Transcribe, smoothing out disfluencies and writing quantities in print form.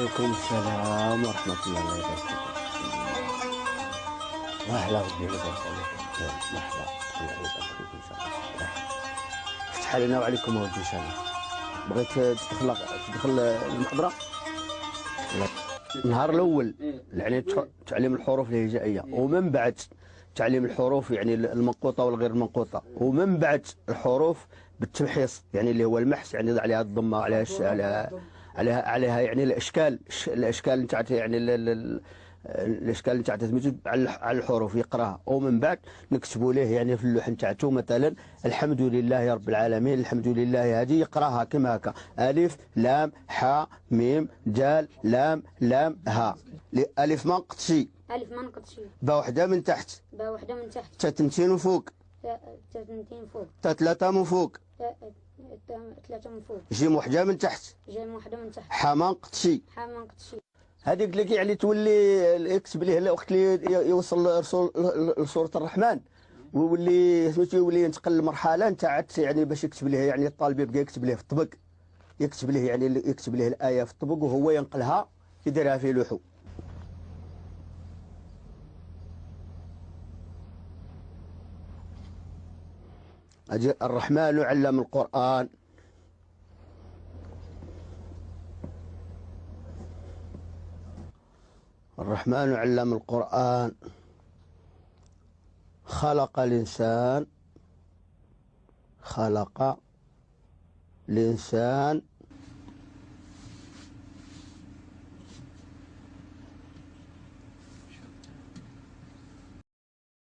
عليكم السلام ورحمة الله وبركاته. أهلا وسهلا عليكم. مرحبا، الله يبارك فيك إن شاء الله. فتح علينا وعليكم ودي إن شاء الله. بغيت تدخل المحاضرة؟ النهار الأول يعني تعليم الحروف الهجائية، ومن بعد تعليم الحروف يعني المنقوطة والغير المنقوطة، ومن بعد الحروف بالتمحيص يعني اللي هو المحس، يعني عليها الضمة، عليها يعني الاشكال نتاع يعني الاشكال نتاع تثبيت على الحروف يقراها، ومن بعد نكتبوا ليه يعني في اللوح نتاعته مثلا الحمد لله رب العالمين، الحمد لله هذه يقراها كما هكا: الف لام حاء ميم دال لام ها. الف ما نقطشي، ألف ما نقطشي، باء وحده من تحت، باء وحدة من تحت، تا تنتين وفوق، تا تنتين فوق، تا ثلاثة من فوق، ثلاثة من فوق، جيم وحده من تحت، جيم وحدة من تحت، حاء ما نقطشي. حاء ما نقطشي. هذيك لك يعني تولي يكتب ليه وقت اللي يوصل لسورة الرحمن، ويولي سميتو يولي ينتقل لمرحلة نتاع يعني باش يكتب ليه يعني الطالب يبقى يكتب ليه في الطبق، يكتب ليه يعني يكتب ليه الآية في الطبق وهو ينقلها يديرها في لوحه. أجي الرحمن علم القرآن. الرحمن علم القرآن، خلق الإنسان، خلق الإنسان